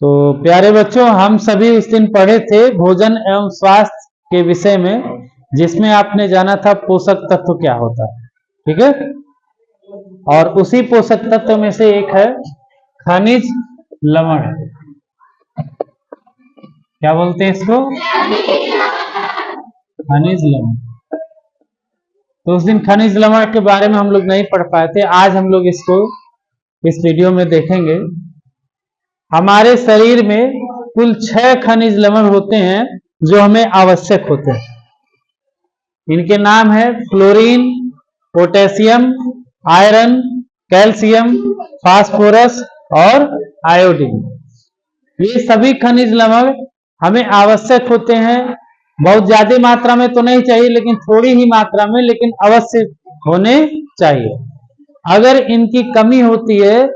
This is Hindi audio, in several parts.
तो प्यारे बच्चों, हम सभी उस दिन पढ़े थे भोजन एवं स्वास्थ्य के विषय में, जिसमें आपने जाना था पोषक तत्व क्या होता है। ठीक है, और उसी पोषक तत्व में से एक है खनिज लवण। क्या बोलते हैं इसको? खनिज लवण। तो उस दिन खनिज लवण के बारे में हम लोग नहीं पढ़ पाए थे। आज हम लोग इसको इस वीडियो में देखेंगे। हमारे शरीर में कुल 6 खनिज लवण होते हैं जो हमें आवश्यक होते हैं। इनके नाम है fluorine, potassium, iron, calcium, phosphorus और आयोडीन। ये सभी खनिज लवण हमें आवश्यक होते हैं। बहुत ज्यादा मात्रा में तो नहीं चाहिए, लेकिन थोड़ी ही मात्रा में, लेकिन अवश्य होने चाहिए। अगर इनकी कमी होती है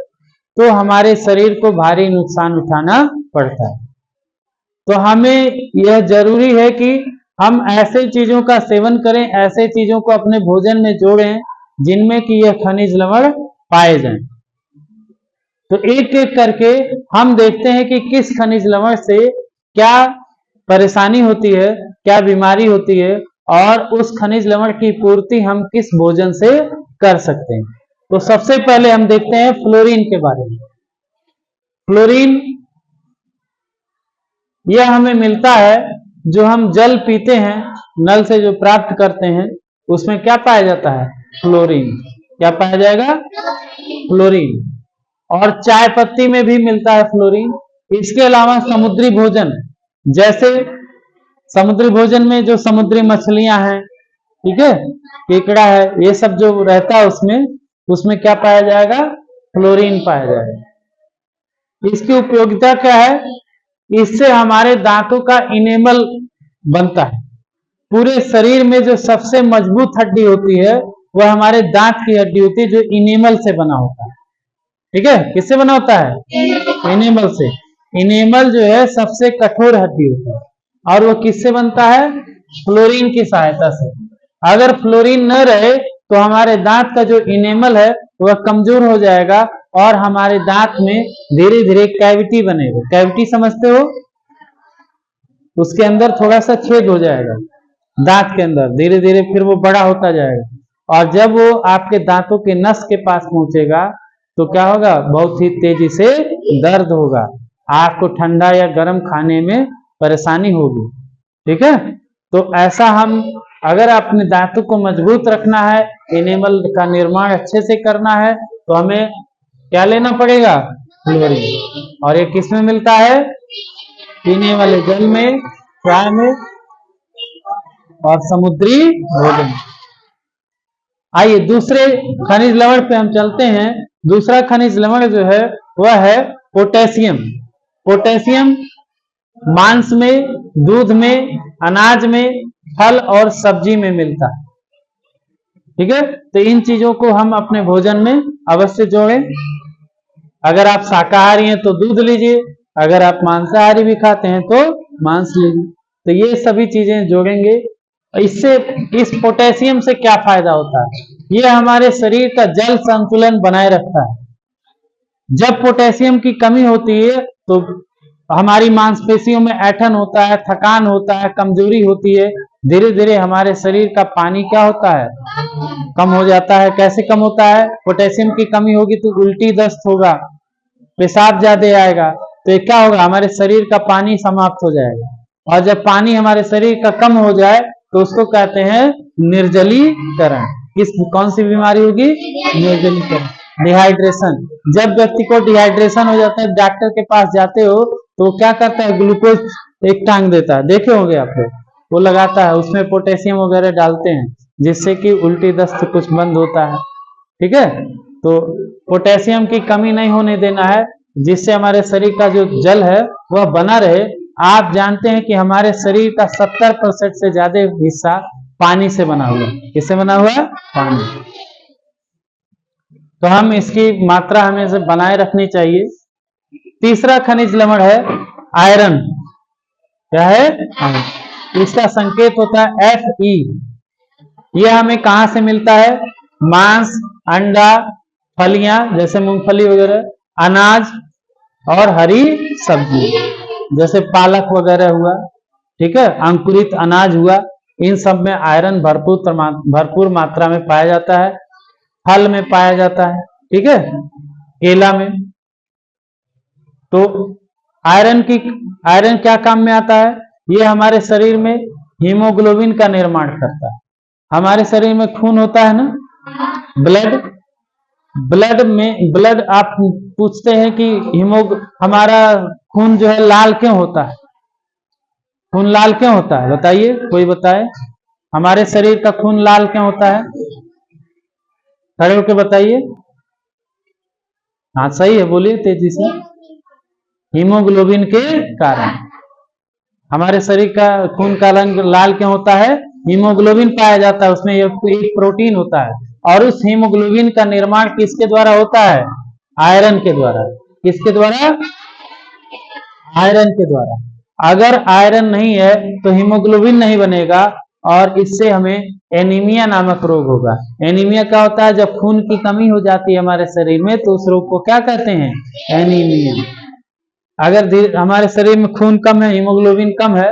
तो हमारे शरीर को भारी नुकसान उठाना पड़ता है। तो हमें यह जरूरी है कि हम ऐसे चीजों का सेवन करें, ऐसे चीजों को अपने भोजन में जोड़ें जिनमें कि यह खनिज लवण पाए जाएं। तो एक एक करके हम देखते हैं कि किस खनिज लवण से क्या परेशानी होती है, क्या बीमारी होती है, और उस खनिज लवण की पूर्ति हम किस भोजन से कर सकते हैं। तो सबसे पहले हम देखते हैं फ्लोरीन के बारे में। फ्लोरीन यह हमें मिलता है जो हम जल पीते हैं, नल से जो प्राप्त करते हैं, उसमें क्या पाया जाता है? फ्लोरीन। क्या पाया जाएगा? फ्लोरीन। और चाय पत्ती में भी मिलता है फ्लोरीन। इसके अलावा समुद्री भोजन, जैसे समुद्री भोजन में जो समुद्री मछलियां हैं, ठीक है, केकड़ा है, ये सब जो रहता है उसमें क्या पाया जाएगा? फ्लोरीन पाया जाएगा। इसकी उपयोगिता क्या है? इससे हमारे दांतों का इनेमल बनता है। पूरे शरीर में जो सबसे मजबूत हड्डी होती है वह हमारे दांत की हड्डी होती है, जो इनेमल से बना होता है। ठीक है, किससे बना होता है? इनेमल से। इनेमल जो है सबसे कठोर हड्डी होती है, और वो किससे बनता है? फ्लोरीन की सहायता से। अगर फ्लोरीन न रहे तो हमारे दांत का जो इनेमल है वह कमजोर हो जाएगा, और हमारे दांत में धीरे धीरे कैविटी बनेगा। कैविटी समझते हो? उसके अंदर थोड़ा सा छेद हो जाएगा दांत के अंदर, धीरे धीरे फिर वो बड़ा होता जाएगा, और जब वो आपके दांतों के नस के पास पहुंचेगा तो क्या होगा? बहुत ही तेजी से दर्द होगा, आपको ठंडा या गर्म खाने में परेशानी होगी। ठीक है, तो ऐसा हम अगर अपने दांतों को मजबूत रखना है, इनेमल का निर्माण अच्छे से करना है, तो हमें क्या लेना पड़ेगा? फ्लोरीन। और ये किस में मिलता है? पीने वाले जल में, चाय में और समुद्री भोजन। आइए दूसरे खनिज लवण पे हम चलते हैं। दूसरा खनिज लवण जो है वह है पोटेशियम। पोटेशियम मांस में, दूध में, अनाज में, फल और सब्जी में मिलता है। ठीक है, तो इन चीजों को हम अपने भोजन में अवश्य जोड़ें। अगर आप शाकाहारी हैं तो दूध लीजिए, अगर आप मांसाहारी भी खाते हैं तो मांस लीजिए। तो ये सभी चीजें जोड़ेंगे। इससे, इस पोटेशियम से क्या फायदा होता है? ये हमारे शरीर का जल संतुलन बनाए रखता है। जब पोटेशियम की कमी होती है तो हमारी मांसपेशियों में ऐंठन होता है, थकान होता है, कमजोरी होती है। धीरे धीरे हमारे शरीर का पानी क्या होता है? कम हो जाता है। कैसे कम होता है? पोटेशियम की कमी होगी तो उल्टी दस्त होगा, पेशाब ज्यादा आएगा, तो ये क्या होगा? हमारे शरीर का पानी समाप्त हो जाएगा। और जब पानी हमारे शरीर का कम हो जाए तो उसको कहते हैं निर्जलीकरण। कौन सी बीमारी होगी? निर्जलीकरण, डिहाइड्रेशन। जब व्यक्ति को डिहाइड्रेशन हो जाता है, डॉक्टर के पास जाते हो तो क्या करता है? ग्लूकोज एक टांग देता है, देखे होंगे आप लोग, वो लगाता है, उसमें पोटेशियम वगैरह डालते हैं जिससे कि उल्टी दस्त कुछ बंद होता है। ठीक है, तो पोटेशियम की कमी नहीं होने देना है, जिससे हमारे शरीर का जो जल है वह बना रहे। आप जानते हैं कि हमारे शरीर का 70% से ज्यादा हिस्सा पानी से बना हुआ है। किससे बना हुआ है? पानी। तो हम इसकी मात्रा हमें से बनाए रखनी चाहिए। तीसरा खनिज लवण है आयरन। क्या है? आयरन। इसका संकेत होता है Fe। यह हमें कहां से मिलता है? मांस, अंडा, फलियां जैसे मूंगफली वगैरह, अनाज, और हरी सब्जी जैसे पालक वगैरह हुआ, ठीक है, अंकुरित अनाज हुआ, इन सब में आयरन भरपूर मात्रा में पाया जाता है। फल में पाया जाता है, ठीक है, केला में। तो आयरन क्या काम में आता है? ये हमारे शरीर में हीमोग्लोबिन का निर्माण करता है। हमारे शरीर में खून होता है ना, ब्लड आप पूछते हैं कि हमारा खून जो है लाल क्यों होता है? खून लाल क्यों होता है बताइए, कोई बताए। हमारे शरीर का खून लाल क्यों होता है? खड़े होके बताइए। हाँ सही है, बोलिए तेजी से। हीमोग्लोबिन के कारण। हमारे शरीर का खून का रंग लाल क्यों होता है? हीमोग्लोबिन पाया जाता है, उसमें एक प्रोटीन होता है, और उस हीमोग्लोबिन का निर्माण किसके द्वारा होता है? आयरन के द्वारा। किसके द्वारा? आयरन के द्वारा। अगर आयरन नहीं है तो हीमोग्लोबिन नहीं बनेगा, और इससे हमें एनीमिया नामक रोग होगा। एनीमिया क्या होता है? जब खून की कमी हो जाती है हमारे शरीर में, तो उस रोग को क्या कहते हैं? एनीमिया। अगर हमारे शरीर में खून कम है, हीमोग्लोबिन कम है,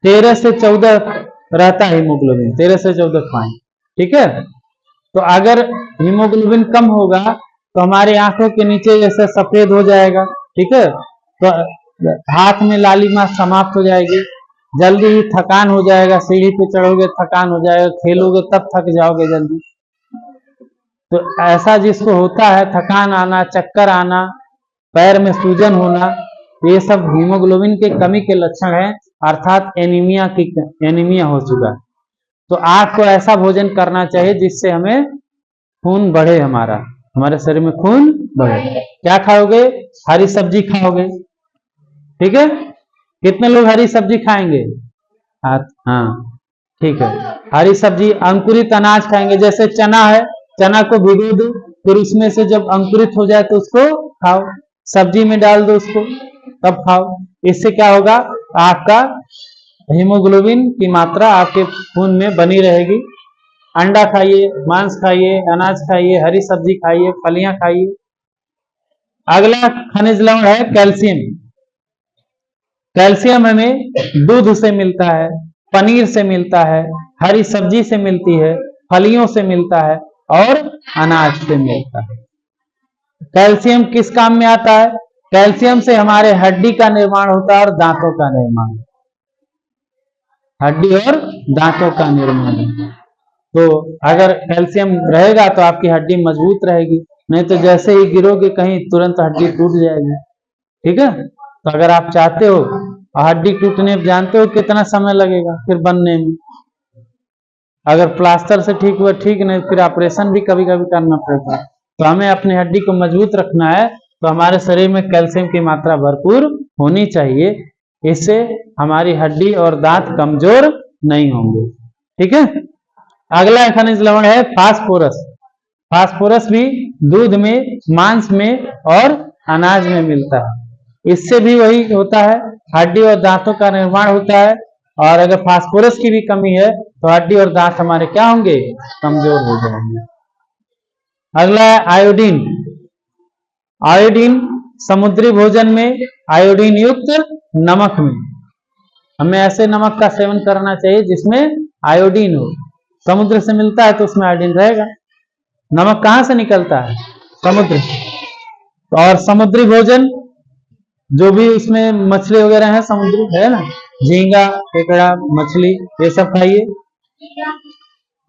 13 से 14 रहता है हीमोग्लोबिन, 13 से 14 पॉइंट, ठीक है। तो अगर हीमोग्लोबिन कम होगा तो हमारे आंखों के नीचे जैसे सफेद हो जाएगा, ठीक है, तो हाथ में लालिमा समाप्त हो जाएगी, जल्दी ही थकान हो जाएगा, सीढ़ी पे चढ़ोगे थकान हो जाएगा, खेलोगे तब थक जाओगे जल्दी। तो ऐसा जिसको होता है, थकान आना, चक्कर आना, पैर में सूजन होना, ये सब हीमोग्लोबिन के कमी के लक्षण हैं, अर्थात एनीमिया हो चुका है। तो आपको ऐसा भोजन करना चाहिए जिससे हमें खून बढ़े, हमारे शरीर में खून बढ़े। क्या खाओगे? हरी सब्जी खाओगे, ठीक है। कितने लोग हरी सब्जी खाएंगे? हाँ ठीक है। हरी सब्जी, अंकुरित अनाज खाएंगे, जैसे चना है, चना को भिगो दो, फिर उसमें से जब अंकुरित हो जाए तो उसको खाओ, सब्जी में डाल दो उसको, तब खाओ। इससे क्या होगा? आपका हीमोग्लोबिन की मात्रा आपके खून में बनी रहेगी। अंडा खाइए, मांस खाइए, अनाज खाइए, हरी सब्जी खाइए, फलियां खाइए। अगला खनिज लवण है कैल्शियम। कैल्शियम हमें दूध से मिलता है, पनीर से मिलता है, हरी सब्जी से मिलती है, फलियों से मिलता है, और अनाज से मिलता है। कैल्शियम किस काम में आता है? कैल्शियम से हमारे हड्डी का निर्माण होता है और दांतों का निर्माण, हड्डी और दांतों का निर्माण। तो अगर कैल्शियम रहेगा तो आपकी हड्डी मजबूत रहेगी, नहीं तो जैसे ही गिरोगे कहीं तुरंत हड्डी टूट जाएगी, ठीक है। तो अगर आप चाहते हो, हड्डी टूटने जानते हो कितना समय लगेगा फिर बनने में? अगर प्लास्टर से ठीक हुआ ठीक, नहीं फिर ऑपरेशन भी कभी कभी करना पड़ता है। तो हमें अपनी हड्डी को मजबूत रखना है, तो हमारे शरीर में कैल्शियम की मात्रा भरपूर होनी चाहिए, इससे हमारी हड्डी और दांत कमजोर नहीं होंगे, ठीक है। अगला खनिज लवण है फास्फोरस। फास्फोरस भी दूध में, मांस में और अनाज में मिलता है। इससे भी वही होता है, हड्डी और दांतों का निर्माण होता है, और अगर फास्फोरस की भी कमी है तो हड्डी और दांत हमारे क्या होंगे? कमजोर हो जाएंगे। अगला है आयोडीन। आयोडीन समुद्री भोजन में, आयोडीन युक्त नमक में, हमें ऐसे नमक का सेवन करना चाहिए जिसमें आयोडीन हो। समुद्र से मिलता है तो उसमें आयोडीन रहेगा। नमक कहाँ से निकलता है? समुद्र। और समुद्री भोजन जो भी उसमें मछली वगैरह है, समुद्री है ना, झींगा, केकड़ा, मछली, ये सब खाइए।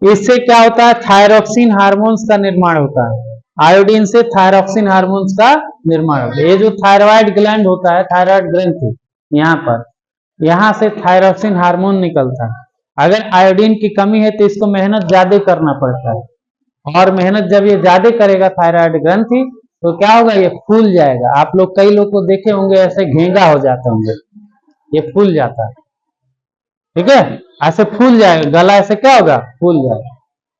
इससे क्या होता है? थायरॉक्सिन हार्मोन्स का निर्माण होता है। आयोडीन से थायरॉक्सिन हार्मोन्स का निर्माण होता है। ये जो थायराइड ग्लैंड होता है, थायराइड ग्रंथि, यहाँ से थायरॉक्सिन हार्मोन निकलता है। अगर आयोडीन की कमी है तो इसको मेहनत ज्यादा करना पड़ता है, और मेहनत जब ये ज्यादा करेगा थायराइड ग्रंथि, तो क्या होगा? ये फूल जाएगा। आप लोग कई लोग को देखे होंगे ऐसे घेंगा हो जाता होंगे, ये फूल जाता है, ठीक है, ऐसे फूल जाएगा गला, ऐसे क्या होगा? फूल जाएगा,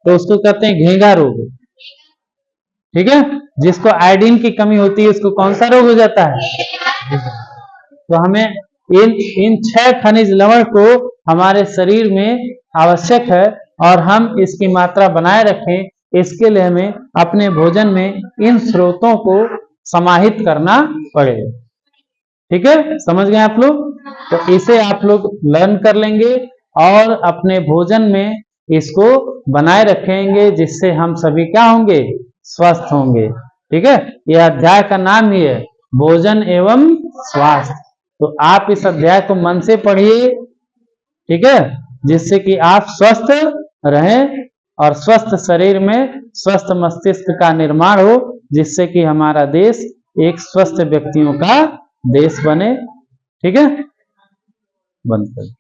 तो उसको कहते हैं घेंगा रोग, ठीक है। जिसको आयोडीन की कमी होती है उसको कौन सा रोग हो जाता है? तो हमें इन 6 खनिज लवण को हमारे शरीर में आवश्यक है, और हम इसकी मात्रा बनाए रखें, इसके लिए हमें अपने भोजन में इन स्रोतों को समाहित करना पड़ेगा। ठीक है, समझ गए आप लोग? तो इसे आप लोग लर्न कर लेंगे और अपने भोजन में इसको बनाए रखेंगे, जिससे हम सभी क्या होंगे? स्वस्थ होंगे। ठीक है, यह अध्याय का नाम ही है भोजन एवं स्वास्थ्य। तो आप इस अध्याय को मन से पढ़िए, ठीक है, जिससे कि आप स्वस्थ रहें और स्वस्थ शरीर में स्वस्थ मस्तिष्क का निर्माण हो, जिससे कि हमारा देश एक स्वस्थ व्यक्तियों का देश बने। ठीक है, बंद कर।